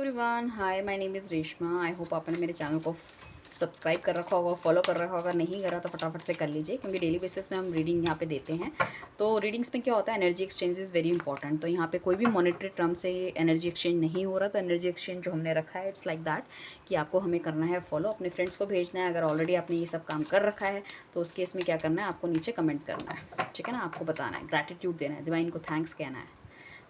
Everyone, hi, my name is Reshma. I hope आपने मेरे channel को सब्सक्राइब कर रखा होगा, फॉलो कर रखा होगा। नहीं करा तो फटाफट से कर लीजिए, क्योंकि डेली बेसिस में हम रीडिंग यहाँ पे देते हैं। तो रीडिंग्स में क्या होता है, energy exchange is very important. तो यहाँ पे कोई भी मॉनेटरी टर्म से एनर्जी एक्सचेंज नहीं हो रहा। तो एनर्जी एक्सचेंज जो हमने रखा है, इट्स लाइक दैट कि आपको हमें करना है फॉलो, अपने फ्रेंड्स को भेजना है। अगर ऑलरेडी आपने ये सब काम कर रखा है तो उस केस में क्या करना है, आपको नीचे कमेंट करना है, ठीक है ना। आपको बताना है, ग्रैटिट्यूड देना है, डिवाइन को थैंक्स कहना है,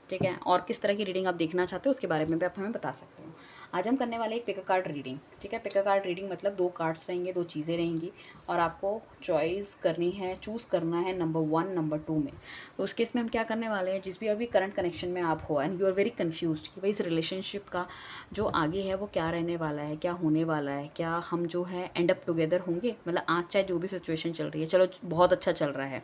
ठीक है। और किस तरह की रीडिंग आप देखना चाहते हो उसके बारे में भी आप हमें बता सकते हो। आज हम करने वाले एक पिक अ कार्ड रीडिंग, ठीक है। पिक अ कार्ड रीडिंग मतलब 2 कार्ड्स रहेंगे, 2 चीज़ें रहेंगी और आपको चॉइस करनी है, चूज़ करना है नंबर 1 नंबर 2 में। तो उस केस में हम क्या करने वाले हैं, जिस भी अभी करंट कनेक्शन में आप हो and you are very confused कि भाई इस रिलेशनशिप का जो आगे है वो क्या रहने वाला है, क्या होने वाला है, क्या हम जो है एंड अप टुगेदर होंगे। मतलब आज चाहे जो भी सिचुएशन चल रही है, चलो बहुत अच्छा चल रहा है,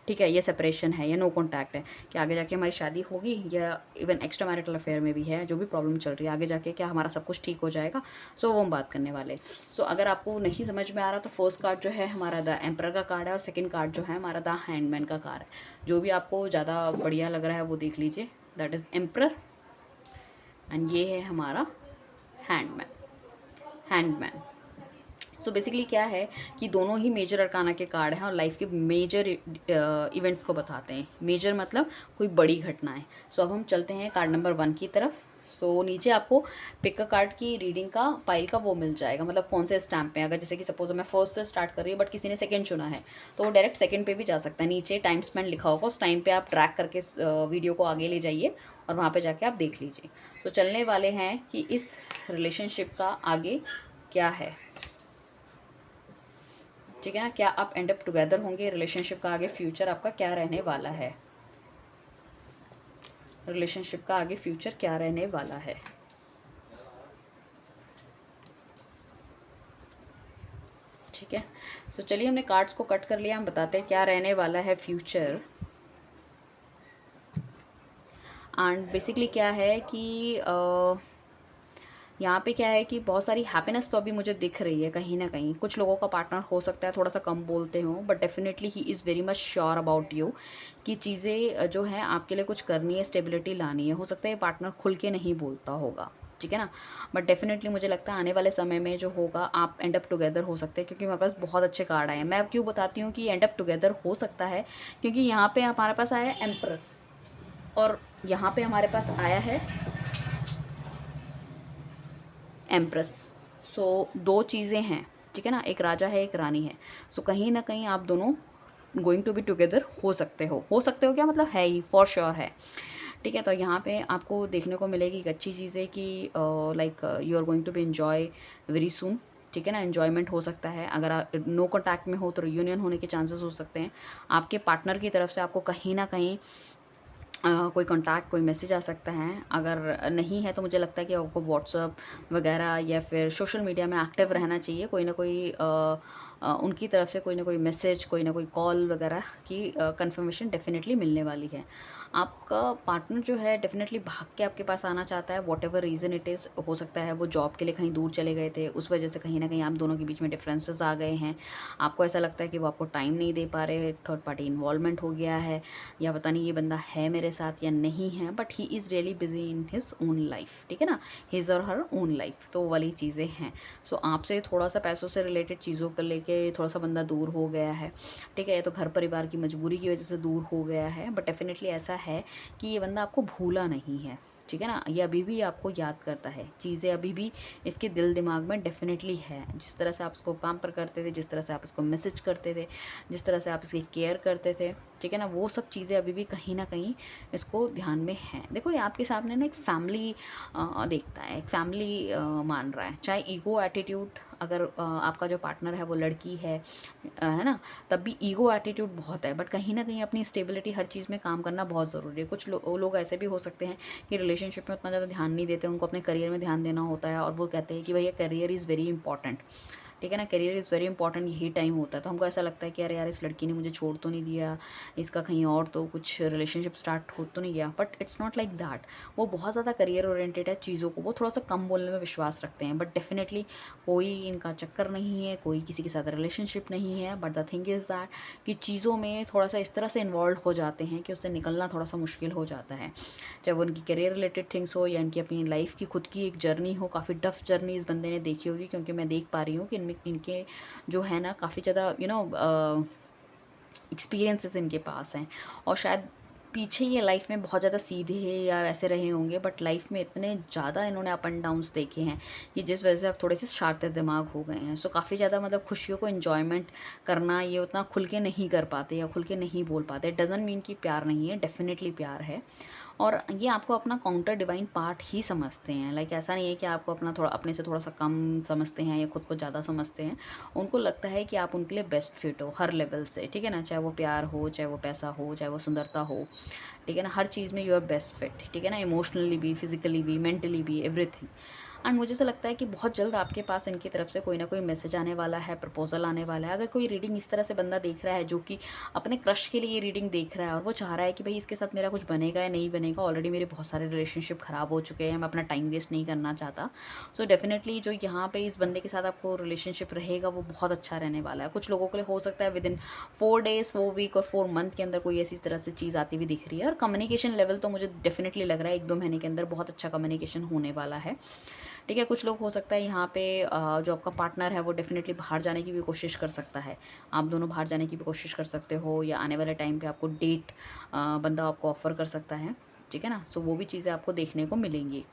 ठीक है, ये सेपरेशन है या नो कॉन्टैक्ट है, कि आगे जाके हमारी शादी होगी, या इवन एक्स्ट्रा मैरिटल अफेयर में भी है, जो भी प्रॉब्लम चल रही है आगे जाके क्या हमारा सब कुछ ठीक हो जाएगा। सो वो हम बात करने वाले। सो अगर आपको नहीं समझ में आ रहा तो फर्स्ट कार्ड जो है हमारा द एम्परर का कार्ड है, और सेकंड कार्ड जो है हमारा द हैंडमैन का कार्ड है। जो भी आपको ज़्यादा बढ़िया लग रहा है वो देख लीजिए। दैट इज़ एम्परर एंड ये है हमारा हैंडमैन। हैंडमैन सो बेसिकली क्या है कि दोनों ही मेजर अरकाना के कार्ड हैं और लाइफ के मेजर इवेंट्स को बताते हैं। मेजर मतलब कोई बड़ी घटनाएं। सो अब हम चलते हैं कार्ड नंबर 1 की तरफ। सो नीचे आपको पिक अ कार्ड की रीडिंग का पाइल का वो मिल जाएगा, मतलब कौन से स्टैम्प पे। अगर जैसे कि सपोज मैं फर्स्ट से स्टार्ट कर रही हूँ बट किसी ने सेकंड चुना है तो वो डायरेक्ट सेकंड पे भी जा सकता है। नीचे टाइम स्पेंड लिखा होगा, उस टाइम पे आप ट्रैक करके वीडियो को आगे ले जाइए और वहाँ पे जाके आप देख लीजिए। तो चलने वाले हैं कि इस रिलेशनशिप का आगे क्या है, ठीक है ना। क्या आप एंड अप टुगेदर होंगे, रिलेशनशिप का आगे फ्यूचर आपका क्या रहने वाला है, रिलेशनशिप का आगे फ्यूचर क्या रहने वाला है, ठीक है। सो चलिए, हमने कार्ड्स को कट कर लिया, हम बताते हैं क्या रहने वाला है फ्यूचर। एंड बेसिकली क्या है कि यहाँ पे क्या है कि बहुत सारी हैप्पीनेस तो अभी मुझे दिख रही है कहीं ना कहीं। कुछ लोगों का पार्टनर हो सकता है थोड़ा सा कम बोलते हो, but definitely he is very much sure about you कि चीज़ें जो है आपके लिए कुछ करनी है, स्टेबिलिटी लानी है। हो सकता है ये पार्टनर खुल के नहीं बोलता होगा, ठीक है ना, बट डेफिनेटली मुझे लगता है आने वाले समय में जो होगा आप एंड अप टुगेदर हो सकते हैं, क्योंकि मेरे पास बहुत अच्छे कार्ड आए हैं। मैं अब क्यों बताती हूँ कि एंड अप टुगेदर हो सकता है, क्योंकि यहाँ पे हमारे पास आया है एम्परर और यहाँ पे हमारे पास आया है एम्प्रेस। सो 2 चीज़ें हैं, ठीक है ना, एक राजा है एक रानी है। सो कहीं ना कहीं आप दोनों गोइंग टू बी टुगेदर हो सकते हो क्या मतलब है ही, फॉर श्योर है, ठीक है। तो यहाँ पे आपको देखने को मिलेगी एक अच्छी चीज़ है कि like you are going to be enjoy very soon, ठीक है ना। एन्जॉयमेंट हो सकता है, अगर आप नो कॉन्टैक्ट में हो तो रियूनियन होने के चांसेस हो सकते हैं। आपके पार्टनर की तरफ से आपको कहीं ना कहीं कोई कॉन्टैक्ट, कोई मैसेज आ सकता है। अगर नहीं है तो मुझे लगता है कि आपको व्हाट्सअप वगैरह या फिर सोशल मीडिया में एक्टिव रहना चाहिए। कोई ना कोई उनकी तरफ से कोई ना कोई मैसेज, कोई ना कोई कॉल वगैरह की कंफर्मेशन डेफिनेटली मिलने वाली है। आपका पार्टनर जो है डेफिनेटली भाग के आपके पास आना चाहता है, what ever reason it is. हो सकता है वो जॉब के लिए कहीं दूर चले गए थे, उस वजह से कहीं ना कहीं आप दोनों के बीच में डिफरेंसेस आ गए हैं। आपको ऐसा लगता है कि वो आपको टाइम नहीं दे पा रहे, थर्ड पार्टी इन्वॉल्वमेंट हो गया है, या पता नहीं ये बंदा है मेरे साथ या नहीं है, but he is really busy in his own life, ठीक है ना, हिज और हर ओन लाइफ। तो वो वाली चीज़ें हैं। सो आपसे थोड़ा सा पैसों से रिलेटेड चीज़ों को लेके थोड़ा सा बंदा दूर हो गया है, ठीक है। ये तो घर परिवार की मजबूरी की वजह से दूर हो गया है, बट डेफिनेटली ऐसा है कि ये बंदा आपको भूला नहीं है, ठीक है ना। ये अभी भी आपको याद करता है, चीज़ें अभी भी इसके दिल दिमाग में डेफिनेटली है। जिस तरह से आप इसको पैम्पर करते थे, जिस तरह से आप इसको मैसेज करते थे, जिस तरह से आप इसकी केयर करते थे, ठीक है ना, वो सब चीज़ें अभी भी कहीं ना कहीं इसको ध्यान में हैं। देखो ये आपके सामने ना एक फैमिली देखता है, एक फैमिली मान रहा है। चाहे ईगो एटीट्यूड, अगर आपका जो पार्टनर है वो लड़की है ना, तब भी ईगो एटीट्यूड बहुत है, बट कहीं ना कहीं अपनी स्टेबिलिटी, हर चीज़ में काम करना बहुत ज़रूरी है। कुछ लोग ऐसे भी हो सकते हैं कि रिलेशनशिप में उतना ज़्यादा ध्यान नहीं देते, उनको अपने करियर में ध्यान देना होता है और वो कहते हैं कि भैया करियर इज़ वेरी इंपॉर्टेंट, ठीक है ना। करियर इज़ वेरी इंपॉर्टेंट, यही टाइम होता है। तो हमको ऐसा लगता है कि अरे यार इस लड़की ने मुझे छोड़ तो नहीं दिया, इसका कहीं और तो कुछ रिलेशनशिप स्टार्ट हो तो नहीं गया, but it's not like that. वो बहुत ज़्यादा करियर ओरिएंटेड है चीज़ों को, वो थोड़ा सा कम बोलने में विश्वास रखते हैं, बट डेफिनेटली कोई इनका चक्कर नहीं है, कोई किसी के साथ रिलेशनशिप नहीं है। But the thing is that कि चीज़ों में थोड़ा सा इस तरह से इन्वॉल्व हो जाते हैं कि उससे निकलना थोड़ा सा मुश्किल हो जाता है। चाहे वो उनकी करियर रिलेटेड थिंग्स हो या इनकी अपनी लाइफ की खुद की एक जर्नी हो। काफ़ी टफ जर्नी इस बंदे ने देखी होगी, क्योंकि मैं देख पा रही हूँ कि इनमें इनके जो है ना काफ़ी ज़्यादा एक्सपीरियंसेस इनके पास हैं। और शायद पीछे ये लाइफ में बहुत ज़्यादा सीधे या वैसे रहे होंगे, बट लाइफ में इतने ज़्यादा इन्होंने अप एंड डाउन्स देखे हैं कि जिस वजह से अब थोड़े से शातिर दिमाग हो गए हैं। सो काफ़ी ज़्यादा मतलब खुशियों को इन्जॉयमेंट करना ये उतना खुल के नहीं कर पाते या खुल के नहीं बोल पाते। डज़न्ट मीन कि प्यार नहीं है, डेफिनेटली प्यार है। और ये आपको अपना काउंटर डिवाइन पार्ट ही समझते हैं। लाइक ऐसा नहीं है कि आपको अपना थोड़ा अपने से थोड़ा सा कम समझते हैं या खुद को ज़्यादा समझते हैं। उनको लगता है कि आप उनके लिए बेस्ट फिट हो हर लेवल से, ठीक है ना। चाहे वो प्यार हो, चाहे वो पैसा हो, चाहे वो सुंदरता हो, ठीक है ना। हर चीज़ में यू आर बेस्ट फिट, ठीक है ना। इमोशनली भी, फिजिकली भी, मेंटली भी, एवरीथिंग। एंड मुझे ऐसा लगता है कि बहुत जल्द आपके पास इनकी तरफ से कोई ना कोई मैसेज आने वाला है, प्रपोजल आने वाला है। अगर कोई रीडिंग इस तरह से बंदा देख रहा है जो कि अपने क्रश के लिए ये रीडिंग देख रहा है और वो चाह रहा है कि भाई इसके साथ मेरा कुछ बनेगा या नहीं बनेगा, ऑलरेडी मेरे बहुत सारे रिलेशनशिप ख़राब हो चुके हैं, मैं अपना टाइम वेस्ट नहीं करना चाहता। सो डेफिनेटली जो यहाँ पे इस बंदे के साथ आपको रिलेशनशिप रहेगा वो बहुत अच्छा रहने वाला है। कुछ लोगों के लिए हो सकता है विद इन 4 days, 4 week और 4 month के अंदर कोई ऐसी तरह से चीज़ आती हुई दिख रही है। और कम्युनिकेशन लेवल तो मुझे डेफिनेटली लग रहा है 1-2 महीने के अंदर बहुत अच्छा कम्युनिकेशन होने वाला है, ठीक है। कुछ लोग हो सकता है यहाँ पे जो आपका पार्टनर है वो डेफिनेटली बाहर जाने की भी कोशिश कर सकता है। आप दोनों बाहर जाने की भी कोशिश कर सकते हो, या आने वाले टाइम पे आपको डेट बंदा आपको ऑफ़र कर सकता है, ठीक है ना। सो वो भी चीज़ें आपको देखने को मिलेंगी,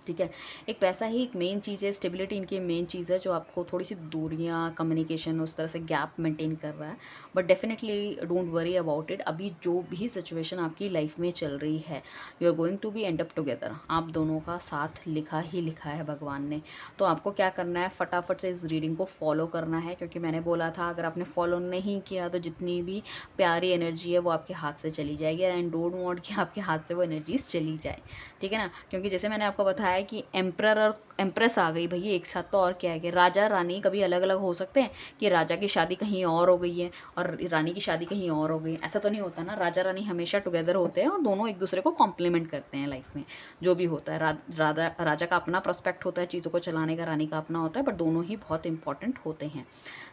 ठीक है। एक पैसा ही एक मेन चीज़ है, स्टेबिलिटी इनकी मेन चीज़ है जो आपको थोड़ी सी दूरियां, कम्युनिकेशन उस तरह से गैप मेंटेन कर रहा है। But definitely don't worry about it. अभी जो भी सिचुएशन आपकी लाइफ में चल रही है, you are going to be end up together. आप दोनों का साथ लिखा ही लिखा है भगवान ने। तो आपको क्या करना है, फटाफट से इस रीडिंग को फॉलो करना है, क्योंकि मैंने बोला था अगर आपने फॉलो नहीं किया तो जितनी भी प्यारी एनर्जी है वो आपके हाथ से चली जाएगी। एंड डोंट वांट कि आपके हाथ से वो एनर्जीज चली जाए, ठीक है ना। क्योंकि जैसे मैंने आपको बताया है कि एम्प्रर और एम्प्रेस आ गई भैया एक साथ, तो और क्या है कि राजा रानी कभी अलग अलग हो सकते हैं कि राजा की शादी कहीं और हो गई है और रानी की शादी कहीं और हो गई है, ऐसा तो नहीं होता ना। राजा रानी हमेशा टुगेदर होते हैं और दोनों एक दूसरे को कॉम्प्लीमेंट करते हैं लाइफ में। जो भी होता है राजा का अपना प्रोस्पेक्ट होता है चीज़ों को चलाने का, रानी का अपना होता है, बट दोनों ही बहुत इंपॉर्टेंट होते हैं।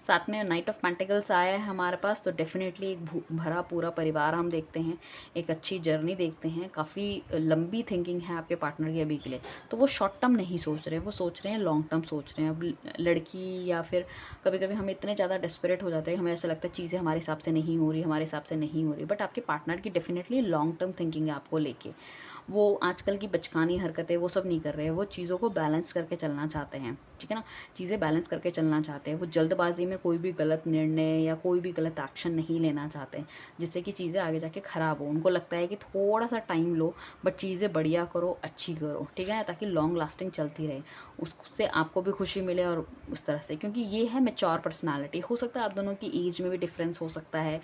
साथ में नाइट ऑफ पेंटिकल्स आया है हमारे पास, तो डेफिनेटली एक भरा पूरा परिवार हम देखते हैं, एक अच्छी जर्नी देखते हैं। काफ़ी लंबी थिंकिंग है आपके पार्टनर की अभी के लिए। तो वो शॉर्ट टर्म नहीं सोच रहे, वो सोच रहे हैं लॉन्ग टर्म सोच रहे हैं। अब लड़की या फिर कभी कभी हम इतने ज़्यादा डेस्परेट हो जाते हैं, हमें ऐसा लगता है चीज़ें हमारे हिसाब से नहीं हो रही, हमारे हिसाब से नहीं हो रही, बट आपके पार्टनर की डेफिनेटली लॉन्ग टर्म थिंकिंग है आपको लेके। वो आजकल की बचकानी हरकतें वो सब नहीं कर रहे हैं, वो चीज़ों को बैलेंस करके चलना चाहते हैं, ठीक है ना। चीज़ें बैलेंस करके चलना चाहते हैं। वो जल्दबाजी में कोई भी गलत निर्णय या कोई भी गलत एक्शन नहीं लेना चाहते, जिससे कि चीज़ें आगे जाके ख़राब हो। उनको लगता है कि थोड़ा सा टाइम लो बट चीज़ें बढ़िया करो, अच्छी करो, ठीक है ना, ताकि लॉन्ग लास्टिंग चलती रहे, उससे आपको भी खुशी मिले और उस तरह से। क्योंकि ये है मैच्योर पर्सनालिटी। हो सकता है आप दोनों की एज में भी डिफरेंस हो सकता है,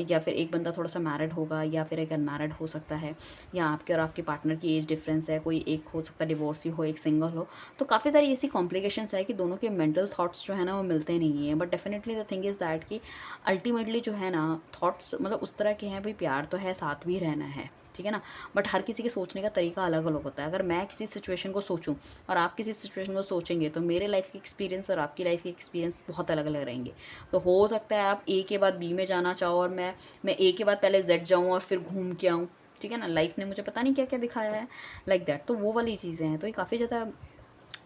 या फिर एक बंदा थोड़ा सा मैरिड होगा या फिर एक अनमैरिड हो सकता है, या आपके और आपके पार्टनर की एज डिफरेंस है, कोई एक हो सकता है डिवोर्सी हो, एक सिंगल हो। तो काफ़ी सारी ऐसी कॉम्प्लिकेशंस है कि दोनों के मेंटल थॉट्स जो है ना वो मिलते नहीं हैं। But definitely the thing is that कि अल्टीमेटली जो है ना थॉट्स मतलब उस तरह के हैं, भाई प्यार तो है, साथ भी रहना है, ठीक है ना। बट हर किसी के सोचने का तरीका अलग अलग होता है। अगर मैं किसी सिचुएशन को सोचूं और आप किसी सिचुएशन को सोचेंगे तो मेरे लाइफ की एक्सपीरियंस और आपकी लाइफ की एक्सपीरियंस बहुत अलग अलग रहेंगे। तो हो सकता है आप ए के बाद बी में जाना चाहो और मैं ए के बाद पहले जेड जाऊँ और फिर घूम के आऊँ, ठीक है ना। लाइफ ने मुझे पता नहीं क्या क्या दिखाया है, लाइक दैट। तो वो वाली चीज़ें हैं। तो ये काफ़ी ज़्यादा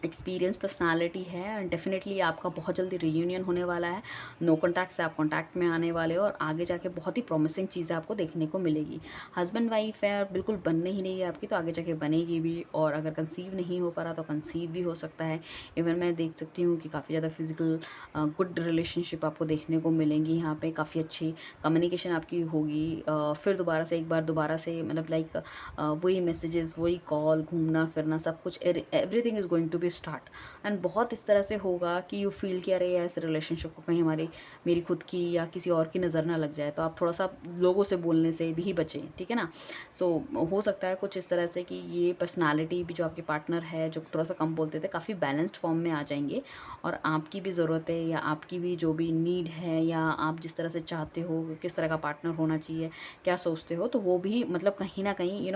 एक्सपीरियंस पर्सनालिटी है एंड डेफिनेटली आपका बहुत जल्दी रीयूनियन होने वाला है। नो कॉन्टैक्ट से आप कॉन्टैक्ट में आने वाले हो और आगे जाके बहुत ही प्रॉमिसिंग चीज़ें आपको देखने को मिलेगी। हस्बैंड वाइफ है और बिल्कुल बनने ही नहीं है आपकी, तो आगे जाके बनेगी भी। और अगर कंसीव नहीं हो पा रहा तो कंसीव भी हो सकता है। इवन मैं देख सकती हूँ कि काफ़ी ज़्यादा फिजिकल गुड रिलेशनशिप आपको देखने को मिलेंगी यहाँ पे। काफ़ी अच्छी कम्युनिकेशन आपकी होगी। फिर दोबारा से एक बार दोबारा से मतलब लाइक वही मैसेजेस, वही कॉल, घूमना फिरना सब कुछ, everything is going to be start. And बहुत इस तरह से होगा कि यू फील कि अरे यार इस रिलेशनशिप को कहीं मेरी खुद की या किसी और की नज़र ना लग जाए, तो आप थोड़ा सा लोगों से बोलने से भी बचें, ठीक है ना। सो हो सकता है कुछ इस तरह से कि ये पर्सनालिटी भी जो आपके पार्टनर है जो थोड़ा सा कम बोलते थे, काफ़ी बैलेंस्ड फॉर्म में आ जाएंगे, और आपकी भी ज़रूरत है या आपकी भी जो भी नीड है या आप जिस तरह से चाहते हो किस तरह का पार्टनर होना चाहिए, क्या सोचते हो, तो वो भी मतलब कहीं ना कहीं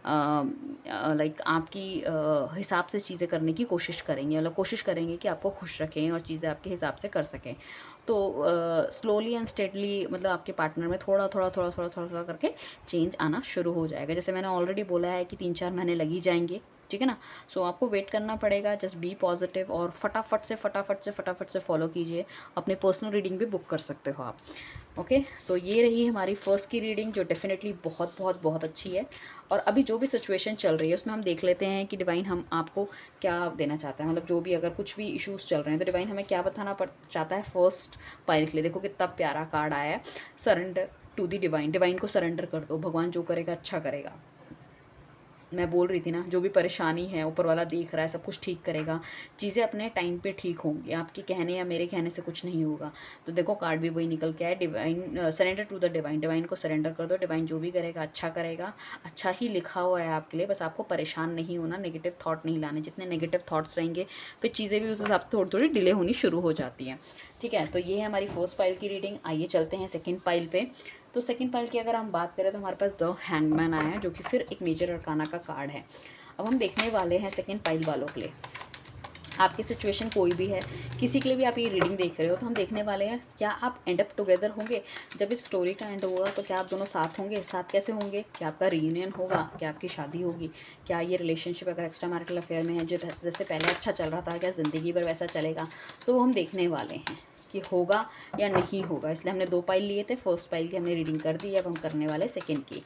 लाइक आपकी हिसाब से चीज़ें करने की कोशिश करेंगे, मतलब कोशिश करेंगे कि आपको खुश रखें और चीज़ें आपके हिसाब से कर सकें। तो स्लोली एंड स्टेडली मतलब आपके पार्टनर में थोड़ा थोड़ा थोड़ा थोड़ा थोड़ा थोड़ा करके चेंज आना शुरू हो जाएगा। जैसे मैंने ऑलरेडी बोला है कि 3-4 महीने लग ही जाएंगे, ठीक है ना। सो आपको वेट करना पड़ेगा, जस्ट बी पॉजिटिव और फटाफट से फॉलो कीजिए। अपने पर्सनल रीडिंग भी बुक कर सकते हो आप। ओके, सो ये रही हमारी फर्स्ट की रीडिंग जो डेफिनेटली बहुत बहुत बहुत अच्छी है। और अभी जो भी सिचुएशन चल रही है उसमें हम देख लेते हैं कि डिवाइन हम आपको क्या देना चाहता है, मतलब जो भी अगर कुछ भी इश्यूज चल रहे हैं तो डिवाइन हमें क्या बताना चाहता है। फर्स्ट पाइल के लिए देखो कितना प्यारा कार्ड आया है, surrender to the divine. Divine को सरेंडर कर दो, भगवान जो करेगा अच्छा करेगा। मैं बोल रही थी ना, जो भी परेशानी है ऊपर वाला देख रहा है, सब कुछ ठीक करेगा, चीज़ें अपने टाइम पे ठीक होंगी, आपके कहने या मेरे कहने से कुछ नहीं होगा। तो देखो कार्ड भी वही निकल के आया, divine surrender to the divine. Divine को सरेंडर कर दो, डिवाइन जो भी करेगा अच्छा करेगा, अच्छा ही लिखा हुआ है आपके लिए, बस आपको परेशान नहीं होना, नेगेटिव थाट नहीं लाने। जितने नेगेटिव थाट्स रहेंगे फिर चीज़ें भी उस हिसाब से थोड़ी थोड़ी डिले होनी शुरू हो जाती हैं, ठीक है। तो ये है हमारी फर्स्ट पाइल की रीडिंग। आइए चलते हैं सेकेंड पाइल पे। तो सेकंड पाइल की अगर हम बात करें तो हमारे पास द हैंगमैन आया है, जो कि फिर एक मेजर अरकाना का कार्ड है। अब हम देखने वाले हैं सेकंड पाइल वालों के लिए, आपकी सिचुएशन कोई भी है, किसी के लिए भी आप ये रीडिंग देख रहे हो, तो हम देखने वाले हैं क्या आप एंड अप टुगेदर होंगे। जब इस स्टोरी का एंड होगा तो क्या आप दोनों साथ होंगे, साथ कैसे होंगे, क्या आपका रीयूनियन होगा, क्या आपकी शादी होगी, क्या ये रिलेशनशिप अगर एक्स्ट्रा मैरिटल अफेयर में है जो जैसे पहले अच्छा चल रहा था क्या ज़िंदगी भर वैसा चलेगा। तो वो हम देखने वाले हैं कि होगा या नहीं होगा। इसलिए हमने 2 पाइल लिए थे, फर्स्ट पाइल की हमने रीडिंग कर दी, अब हम करने वाले सेकेंड की।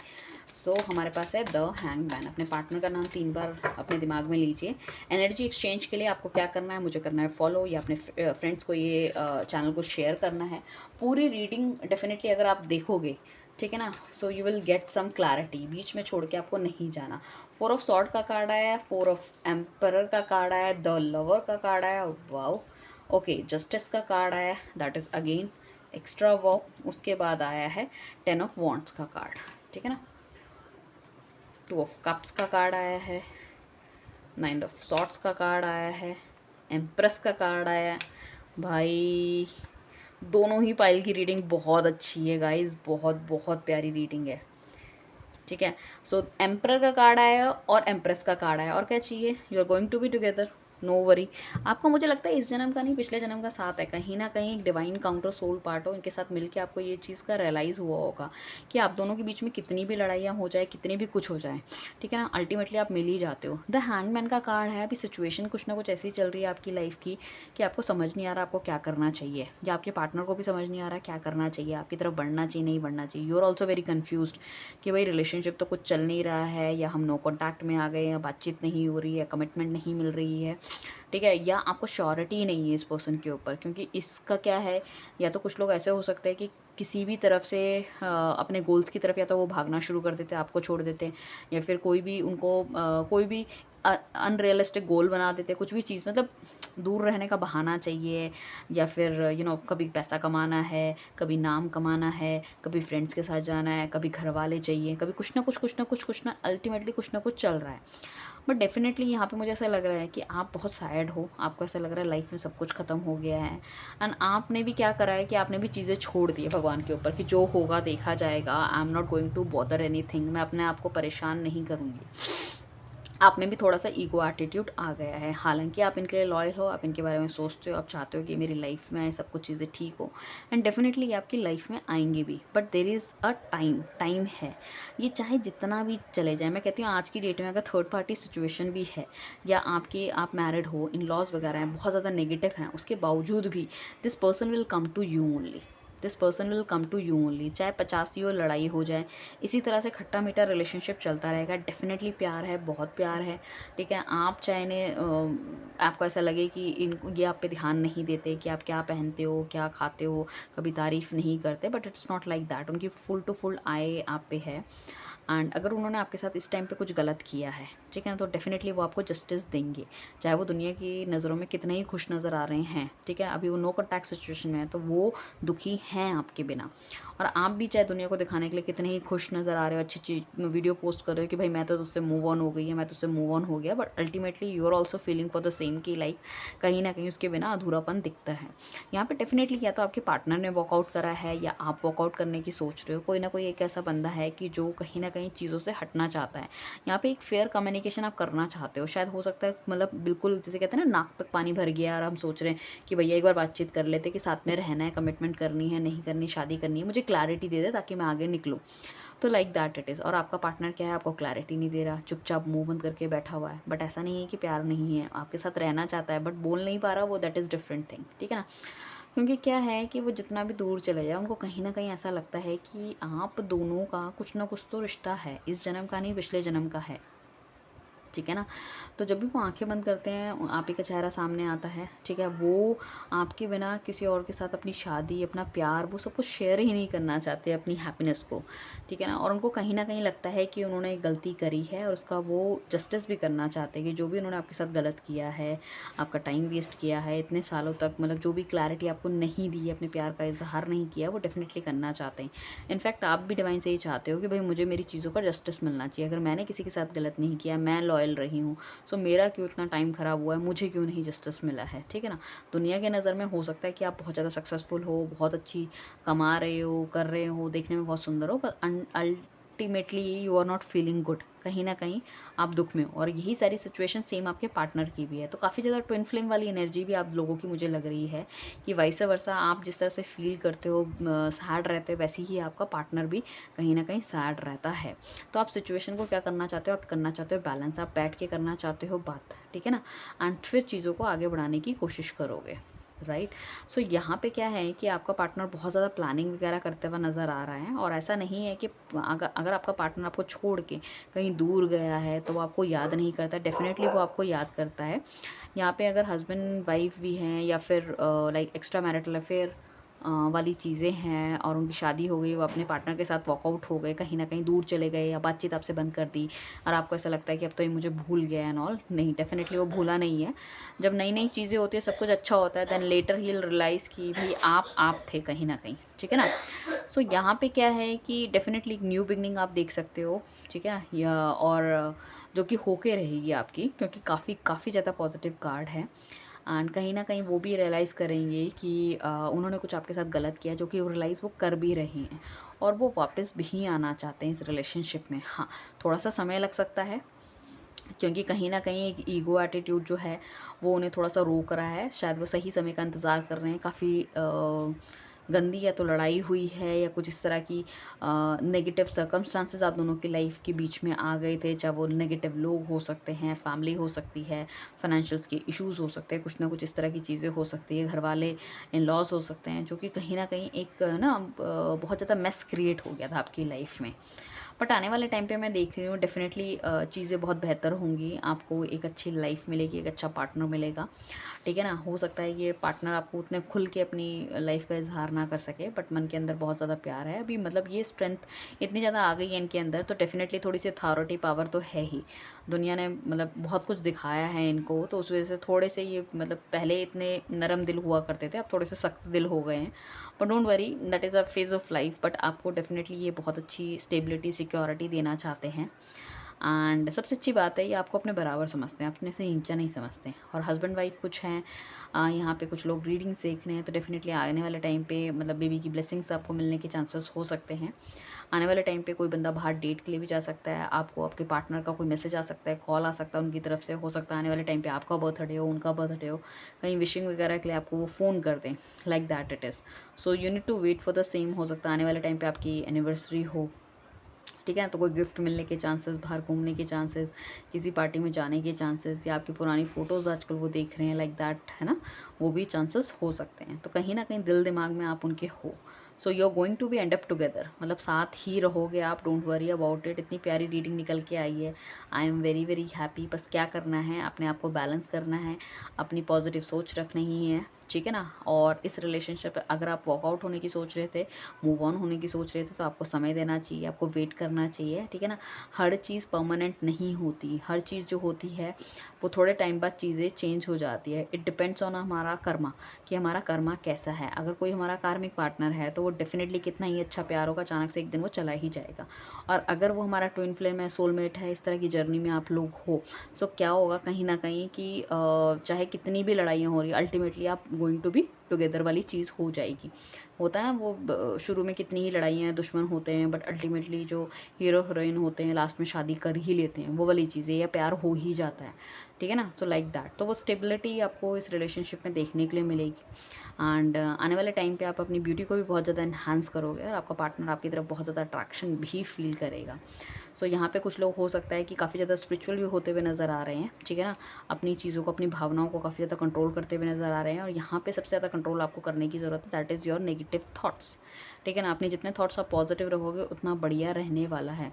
सो हमारे पास है द हैंगमैन। अपने पार्टनर का नाम 3 बार अपने दिमाग में लीजिए। एनर्जी एक्सचेंज के लिए आपको क्या करना है, मुझे करना है फॉलो, या अपने फ्रेंड्स को ये चैनल को शेयर करना है। पूरी रीडिंग डेफिनेटली अगर आप देखोगे, ठीक है ना, so you will get some clarity, बीच में छोड़ के आपको नहीं जाना। 4 ऑफ सॉर्ड का कार्ड आया है, 4 ऑफ एम्परर का कार्ड आया है, द लवर का कार्ड आया, वाओ। ओके, जस्टिस का कार्ड आया, that is again extra wow. उसके बाद आया है 10 ऑफ वॉन्ट्स का कार्ड, ठीक है ना। 2 ऑफ कप्स का कार्ड आया है, 9 ऑफ सॉर्ट्स का कार्ड आया है, एम्प्रेस का कार्ड आया है। भाई दोनों ही पाइल की रीडिंग बहुत अच्छी है गाइस, बहुत बहुत प्यारी रीडिंग है, ठीक है। सो एम्परर का कार्ड आया और एम्प्रेस का कार्ड आया, और क्या चाहिए, you are going to be together, no worry. आपका मुझे लगता है इस जन्म का नहीं पिछले जन्म का साथ है, कहीं ना कहीं एक डिवाइन काउंटर सोल पार्ट हो, इनके साथ मिलके आपको ये चीज़ का रियलाइज़ हुआ होगा कि आप दोनों के बीच में कितनी भी लड़ाइयाँ हो जाए, कितनी भी कुछ हो जाए, ठीक है ना, अल्टीमेटली आप मिल ही जाते हो। द हैंगमैन का कार्ड है, अभी सिचुएशन कुछ ना कुछ ऐसी चल रही है आपकी लाइफ की कि आपको समझ नहीं आ रहा आपको क्या करना चाहिए, या आपके पार्टनर को भी समझ नहीं आ रहा क्या करना चाहिए, आपकी तरफ बढ़ना चाहिए नहीं बढ़ना चाहिए। You are also very confused कि भाई रिलेशनशिप तो कुछ चल नहीं रहा है, या हम नो कॉन्टैक्ट में आ गए, या बातचीत नहीं हो रही है, कमिटमेंट नहीं मिल रही है, ठीक है, या आपको श्योरिटी नहीं है इस पर्सन के ऊपर। क्योंकि इसका क्या है, या तो कुछ लोग ऐसे हो सकते हैं कि किसी भी तरफ से अपने गोल्स की तरफ या तो वो भागना शुरू कर देते हैं, आपको छोड़ देते हैं, या फिर कोई भी उनको कोई भी अनरियलिस्टिक गोल बना देते हैं, कुछ भी चीज़ मतलब दूर रहने का बहाना चाहिए, या फिर कभी पैसा कमाना है, कभी नाम कमाना है, कभी फ्रेंड्स के साथ जाना है, कभी घर वाले चाहिए, कभी कुछ ना अल्टीमेटली कुछ ना कुछ चल रहा है। बट डेफिनेटली यहाँ पे मुझे ऐसा लग रहा है कि आप बहुत सैड हो, आपको ऐसा लग रहा है लाइफ में सब कुछ ख़त्म हो गया है, एंड आपने भी क्या करा है कि आपने भी चीज़ें छोड़ दी है भगवान के ऊपर कि जो होगा देखा जाएगा, I am not going to bother anything, मैं अपने आप को परेशान नहीं करूँगी। आप में भी थोड़ा सा ईगो एटीट्यूड आ गया है। हालांकि आप इनके लिए लॉयल हो, आप इनके बारे में सोचते हो, आप चाहते हो कि मेरी लाइफ में आए, सब कुछ चीज़ें ठीक हो, एंड डेफिनेटली आपकी लाइफ में आएंगे भी, but there is a time है। ये चाहे जितना भी चले जाए, मैं कहती हूँ आज की डेट में अगर थर्ड पार्टी सिचुएशन भी है, या आप मैरिड हो, इन लॉज वगैरह हैं बहुत ज़्यादा नेगेटिव हैं, उसके बावजूद भी this person will come to you only, this person will come to you only. चाहे 85 और लड़ाई हो जाए, इसी तरह से खट्टा मीठा रिलेशनशिप चलता रहेगा। डेफिनेटली प्यार है, बहुत प्यार है, ठीक है। आप चाहे आपको ऐसा लगे कि इनको ये आप पे ध्यान नहीं देते कि आप क्या पहनते हो, क्या खाते हो, कभी तारीफ़ नहीं करते, but it's not like that. उनकी फुल टू फुल आय आप पे है, एंड अगर उन्होंने आपके साथ इस टाइम पे कुछ गलत किया है, ठीक है ना, तो डेफिनेटली वो आपको जस्टिस देंगे, चाहे वो दुनिया की नज़रों में कितने ही खुश नज़र आ रहे हैं, ठीक है। अभी वो नो कॉन्टैक्ट सिचुएशन में है तो वो दुखी हैं आपके बिना। और आप भी चाहे दुनिया को दिखाने के लिए कितने ही खुश नज़र आ रहे हो, अच्छी चीज वीडियो पोस्ट कर रहे हो कि भाई मैं तो तुझसे मूव ऑन हो गई है, मैं तुझसे मूव ऑन हो गया, but ultimately you are also feeling for the same की लाइक कहीं ना कहीं उसके बिना अधूरापन दिखता है। यहाँ पे डेफिनेटली या तो आपके पार्टनर ने वॉकआउट करा है या आप वॉकआउट करने की सोच रहे हो, कोई ना कोई एक ऐसा बंदा है कि जो कहीं ना कहीं चीज़ों से हटना चाहता है। यहाँ पे एक फेयर कम्युनिकेशन आप करना चाहते हो, शायद हो सकता है मतलब बिल्कुल जैसे कहते हैं ना नाक तक पानी भर गया और हम सोच रहे हैं कि भैया एक बार बातचीत कर लेते कि साथ में रहना है, कमिटमेंट करनी है नहीं करनी, शादी करनी है, मुझे क्लैरिटी दे दे ताकि मैं आगे निकलूँ। तो लाइक दैट इट इज़। और आपका पार्टनर क्या है, आपको क्लैरिटी नहीं दे रहा, चुपचाप मुंह बंद करके बैठा हुआ है। बट ऐसा नहीं है कि प्यार नहीं है, आपके साथ रहना चाहता है बट बोल नहीं पा रहा, वो दैट इज़ डिफरेंट थिंग, ठीक है ना। क्योंकि क्या है कि वो जितना भी दूर चले जाए उनको कहीं ना कहीं ऐसा लगता है कि आप दोनों का कुछ ना कुछ तो रिश्ता है, इस जन्म का नहीं पिछले जन्म का है, ठीक है ना। तो जब भी वो आंखें बंद करते हैं आप ही का चेहरा सामने आता है, ठीक है। वो आपके बिना किसी और के साथ अपनी शादी, अपना प्यार, वो सब कुछ शेयर ही नहीं करना चाहते, अपनी हैप्पीनेस को, ठीक है ना। और उनको कहीं ना कहीं लगता है कि उन्होंने एक गलती करी है और उसका वो जस्टिस भी करना चाहते हैं कि जो भी उन्होंने आपके साथ गलत किया है, आपका टाइम वेस्ट किया है इतने सालों तक, मतलब जो भी क्लैरिटी आपको नहीं दी, अपने प्यार का इजहार नहीं किया, वो डेफिनेटली करना चाहते हैं। इनफैक्ट आप भी डिवाइन से ही चाहते हो कि भाई मुझे मेरी चीज़ों का जस्टिस मिलना चाहिए, अगर मैंने किसी के साथ गलत नहीं किया, मैं लॉयल रही हूँ, सो मेरा क्यों इतना टाइम ख़राब हुआ है, मुझे क्यों नहीं जस्टिस मिला है, ठीक है ना। दुनिया के नज़र में हो सकता है कि आप बहुत ज़्यादा सक्सेसफुल हो, बहुत अच्छी कमा रहे हो, कर रहे हो, देखने में बहुत सुंदर हो, पर ultimately you are not feeling good, कहीं ना कहीं आप दुख में हो। और यही सारी सिचुएशन सेम आपके पार्टनर की भी है। तो काफ़ी ज़्यादा ट्विन फ्लेम वाली एनर्जी भी आप लोगों की मुझे लग रही है कि वाइस वर्सा आप जिस तरह से फील करते हो, सैड रहते हो, वैसे ही आपका पार्टनर भी कहीं ना कहीं सैड रहता है। तो आप सिचुएशन को क्या करना चाहते हो, आप करना चाहते हो बैलेंस, आप बैठ के करना चाहते हो बात, ठीक है ना। एंड फिर चीज़ों को आगे बढ़ाने की कोशिश करोगे, राइट। सो यहाँ पे क्या है कि आपका पार्टनर बहुत ज़्यादा प्लानिंग वगैरह करते हुआ नज़र आ रहा है। और ऐसा नहीं है कि अगर आपका पार्टनर आपको छोड़ के कहीं दूर गया है तो वो आपको याद नहीं करता, डेफिनेटली वो आपको याद करता है। यहाँ पे अगर हस्बैंड वाइफ भी हैं या फिर लाइक एक्स्ट्रा मैरिटल अफेयर वाली चीज़ें हैं और उनकी शादी हो गई, वो अपने पार्टनर के साथ वॉकआउट हो गए, कहीं ना कहीं दूर चले गए या बातचीत आपसे बंद कर दी, और आपको ऐसा लगता है कि अब तो ये मुझे भूल गया एंड ऑल, नहीं, डेफिनेटली वो भूला नहीं है। जब नई नई चीज़ें होती है सब कुछ अच्छा होता है, देन लेटर ही रियलाइज़ कि भाई आप थे कहीं ना कहीं, ठीक है ना। सो यहाँ पे क्या है कि डेफिनेटली एक न्यू बिगनिंग आप देख सकते हो, ठीक है, या और जो कि होके रहेगी आपकी, क्योंकि काफ़ी काफ़ी ज़्यादा पॉजिटिव कार्ड है। एंड कहीं न कहीं वो भी रियलाइज़ करेंगे कि उन्होंने कुछ आपके साथ गलत किया, जो कि वो रियलाइज़ वो कर भी रहे हैं और वो वापस भी आना चाहते हैं इस रिलेशनशिप में। हाँ, थोड़ा-सा समय लग सकता है, क्योंकि कहीं न कहीं एक ईगो एटीट्यूड जो है वो उन्हें थोड़ा-सा रोक रहा है। शायद वो सही समय का इंतज़ार कर रहे हैं। काफ़ी गंदी या तो लड़ाई हुई है या कुछ इस तरह की नेगेटिव सर्कमस्टांसेस आप दोनों की लाइफ़ के बीच में आ गए थे। चाहे वो नेगेटिव लोग हो सकते हैं, फैमिली हो सकती है, फाइनेंशियल्स के इश्यूज़ हो सकते हैं, कुछ ना कुछ इस तरह की चीज़ें हो सकती है, घरवाले इन-लॉज़ हो सकते हैं, जो कि कहीं न कहीं एक ना बहुत ज़्यादा मेस क्रिएट हो गया था आपकी लाइफ़ में। बट आने वाले टाइम पे मैं देख रही हूँ डेफ़िनेटली चीज़ें बहुत बेहतर होंगी, आपको एक अच्छी लाइफ़ मिलेगी, एक अच्छा पार्टनर मिलेगा, ठीक है ना। हो सकता है ये पार्टनर आपको उतने खुल के अपनी लाइफ़ का इज़हार ना कर सके, बट मन के अंदर बहुत ज़्यादा प्यार है अभी, मतलब ये स्ट्रेंथ इतनी ज़्यादा आ गई है इनके अंदर, तो डेफ़िनेटली थोड़ी-सी अथॉरिटी पावर तो है ही। दुनिया ने मतलब बहुत कुछ दिखाया है इनको, तो उस वज़ह से थोड़े से ये मतलब पहले इतने नरम दिल हुआ करते थे, अब थोड़े से सख्त दिल हो गए हैं। But don't worry, that is a phase of life, but आपको डेफ़िनेटली ये बहुत अच्छी स्टेबिलिटी, सिक्योरिटी देना चाहते हैं। एंड सबसे अच्छी बात है ये आपको अपने बराबर समझते हैं, अपने से नीचा नहीं समझते। और हस्बैंड वाइफ कुछ हैं, यहाँ पे कुछ लोग रीडिंग सीख रहे हैं, तो डेफ़िनेटली आने वाले टाइम पे मतलब बेबी की ब्लेसिंग्स आपको मिलने के चांसेस हो सकते हैं। आने वाले टाइम पे कोई बंदा बाहर डेट के लिए भी जा सकता है, आपको आपके पार्टनर का कोई मैसेज आ सकता है, कॉल आ सकता है उनकी तरफ से, हो सकता है आने वाले टाइम पे आपका बर्थडे हो, उनका बर्थडे हो, कहीं विशिंग वगैरह के लिए आपको वो फ़ोन कर दें, like that it is. So you need to wait for the same. हो सकता है आने वाले टाइम पे आपकी एनिवर्सरी हो, ठीक है, तो कोई गिफ्ट मिलने के चांसेस, बाहर घूमने के चांसेस, किसी पार्टी में जाने के चांसेस, या आपकी पुरानी फ़ोटोज़ आजकल वो देख रहे हैं, लाइक दैट, है ना, वो भी चांसेस हो सकते हैं। तो कहीं न कहीं दिल दिमाग में आप उनके हो। So you are going to be end up together, मतलब साथ ही रहोगे आप, डोंट वरी अबाउट इट। इतनी प्यारी रीडिंग निकल के आई है, I am very very happy. बस क्या करना है, अपने आप को बैलेंस करना है, अपनी पॉजिटिव सोच रखनी ही है, ठीक है ना। और इस रिलेशनशिप अगर आप वॉकआउट होने की सोच रहे थे, मूव ऑन होने की सोच रहे थे, तो आपको समय देना चाहिए, आपको वेट करना चाहिए, ठीक है ना। हर चीज़ परमानेंट नहीं होती, हर चीज़ जो होती है वो थोड़े टाइम बाद चीज़ें चेंज हो जाती है। इट डिपेंड्स ऑन हमारा कर्मा, कि हमारा कर्मा कैसा है। अगर कोई हमारा कार्मिक पार्टनर है तो वो डेफिनेटली कितना ही अच्छा प्यार होगा, अचानक से एक दिन वो चला ही जाएगा। और अगर वो हमारा ट्विन फ्लेम है, सोलमेट है, इस तरह की जर्नी में आप लोग हो, सो क्या होगा कहीं ना कहीं कि चाहे कितनी भी लड़ाइयाँ हो रही, अल्टीमेटली आप गोइंग टू बी टुगेदर वाली चीज़ हो जाएगी। होता है ना वो शुरू में कितनी ही लड़ाइयाँ दुश्मन होते हैं, बट अल्टीमेटली जो हीरो हीरोइन होते हैं लास्ट में शादी कर ही लेते हैं, वो वाली चीज़ें, या प्यार हो ही जाता है, ठीक है ना। तो लाइक दैट, तो वो स्टेबिलिटी आपको इस रिलेशनशिप में देखने के लिए मिलेगी। एंड आने वाले टाइम पे आप अपनी ब्यूटी को भी बहुत ज़्यादा इन्हांस करोगे, और आपका पार्टनर आपकी तरफ बहुत ज़्यादा अट्रैक्शन भी फील करेगा। सो यहाँ पे कुछ लोग हो सकता है कि काफ़ी ज़्यादा स्पिरिचुअल भी होते हुए नज़र आ रहे हैं, ठीक है ना। अपनी चीज़ों को, अपनी भावनाओं को काफ़ी ज़्यादा कंट्रोल करते हुए नज़र आ रहे हैं। और यहाँ पे सबसे ज़्यादा कंट्रोल आपको करने की ज़रूरत है, that is your negative thoughts, ठीक है ना। अपने जितने थॉट्स आप पॉजिटिव रहोगे उतना बढ़िया रहने वाला है।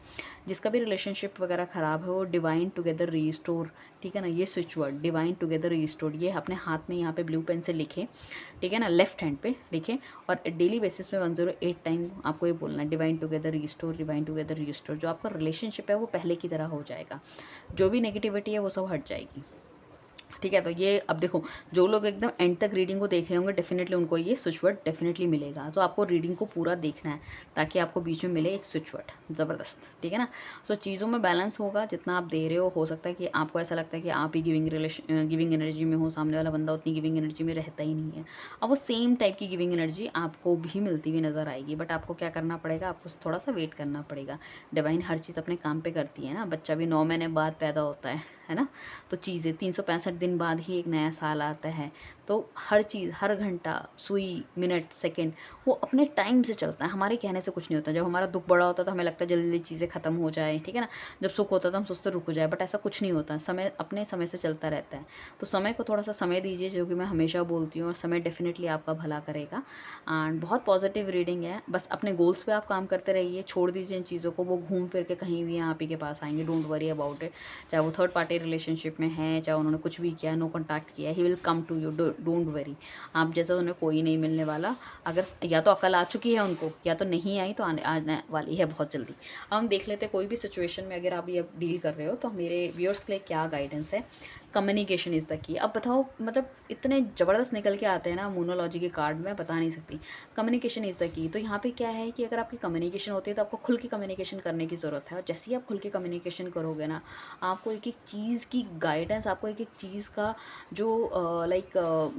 जिसका भी रिलेशनशिप वगैरह ख़राब है वो डिवाइन टुगेदर रीस्टोर, ठीक है ना। ये switch word divine together restore, ये अपने हाथ में यहाँ पे ब्लू पेन से लिखें, ठीक है ना, लेफ्ट हैंड पे लिखें। और डेली बेसिस पे 108 टाइम आपको ये बोलना है, divine together restore, divine together restore. जो आपका रिलेशनशिप है वो पहले की तरह हो जाएगा, जो भी नेगेटिविटी है वो सब हट जाएगी, ठीक है। तो ये अब देखो, जो लोग एकदम एंड तक रीडिंग को देख रहे होंगे डेफिनेटली उनको ये स्विच वर्ड डेफिनेटली मिलेगा। तो आपको रीडिंग को पूरा देखना है ताकि आपको बीच में मिले एक स्विच वर्ड ज़बरदस्त, ठीक है ना। सो चीज़ों में बैलेंस होगा, जितना आप दे रहे हो सकता है कि आपको ऐसा लगता है कि आप ही गिविंग एनर्जी में हो, सामने वाला बंदा उतनी गिविंग एनर्जी में रहता ही नहीं है। अब वो सेम टाइप की गिविंग एनर्जी आपको भी मिलती हुई नज़र आएगी, बट आपको क्या करना पड़ेगा, आपको थोड़ा सा वेट करना पड़ेगा। डिवाइन हर चीज़ अपने काम पे करती है ना, बच्चा भी 9 महीने बाद पैदा होता है ना। तो चीज़ें 365 दिन बाद ही एक नया साल आता है। तो हर चीज़, हर घंटा, सुई, मिनट, सेकंड वो अपने टाइम से चलता है, हमारे कहने से कुछ नहीं होता। जब हमारा दुख बड़ा होता है तो हमें लगता है जल्दी जल्दी चीज़ें ख़त्म हो जाए, ठीक है ना। जब सुख होता है तो हम सोचते रुक जाए, बट ऐसा कुछ नहीं होता, समय अपने समय से चलता रहता है। तो समय को थोड़ा सा समय दीजिए, जो कि मैं हमेशा बोलती हूँ, और समय डेफिनेटली आपका भला करेगा। एंड बहुत पॉजिटिव रीडिंग है, बस अपने गोल्स पे आप काम करते रहिए, छोड़ दीजिए इन चीज़ों को, वो घूम फिर के कहीं भी आप ही के पास आएंगे, डोंट वरी अबाउट इट। चाहे वो थर्ड पार्टी रिलेशनशिप में है, चाहे उन्होंने कुछ भी किया, नो कॉन्टैक्ट किया, he will come to you, don't worry. आप जैसा उन्हें कोई नहीं मिलने वाला। अगर या तो अकल आ चुकी है उनको, या तो नहीं आई तो आने वाली है बहुत जल्दी। अब हम देख लेते हैं कोई भी सिचुएशन में अगर आप ये डील कर रहे हो तो मेरे व्यूअर्स के लिए क्या गाइडेंस है। Communication is the key. अब बताओ, मतलब इतने ज़बरदस्त निकल के आते हैं ना मोनोलॉजी के कार्ड, में बता नहीं सकती। Communication is the key. तो यहाँ पे क्या है कि अगर आपकी कम्युनिकेशन होती है तो आपको खुल के कम्युनिकेशन करने की ज़रूरत है। और जैसे ही आप खुल के कम्युनिकेशन करोगे ना, आपको एक एक चीज़ की गाइडेंस, आपको एक एक चीज़ का जो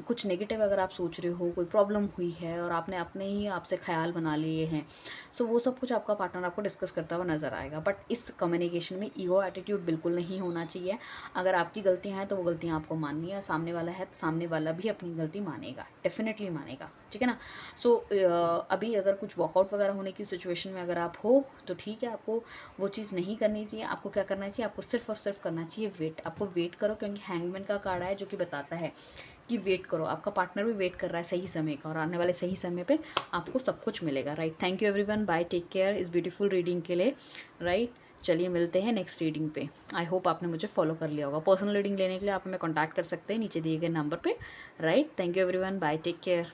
कुछ नेगेटिव अगर आप सोच रहे हो, कोई प्रॉब्लम हुई है और आपने अपने ही आपसे ख्याल बना लिए हैं, सो वो सब कुछ आपका पार्टनर आपको डिस्कस करता हुआ नज़र आएगा। बट इस कम्युनिकेशन में ईगो एटीट्यूड बिल्कुल नहीं होना चाहिए। अगर आपकी गलतियाँ हैं तो वो गलतियाँ आपको माननी है, और सामने वाला है तो सामने वाला भी अपनी गलती मानेगा, डेफिनेटली मानेगा, ठीक है ना। सो अभी अगर कुछ वॉकआउट वगैरह होने की सिचुएशन में अगर आप हो तो ठीक है, आपको वो चीज़ नहीं करनी चाहिए। आपको क्या करना चाहिए, आपको सिर्फ और सिर्फ करना चाहिए वेट। आपको वेट करो, क्योंकि हैंगमैन का कार्ड है जो कि बताता है कि वेट करो। आपका पार्टनर भी वेट कर रहा है सही समय का, और आने वाले सही समय पे आपको सब कुछ मिलेगा, right. Thank you everyone, bye, take care इस ब्यूटीफुल रीडिंग के लिए, राइट। चलिए मिलते हैं नेक्स्ट रीडिंग पे। आई होप आपने मुझे फॉलो कर लिया होगा। पर्सनल रीडिंग लेने के लिए आप हमें कॉन्टैक्ट कर सकते हैं नीचे दिए गए नंबर पे, right. Thank you everyone, bye, take care.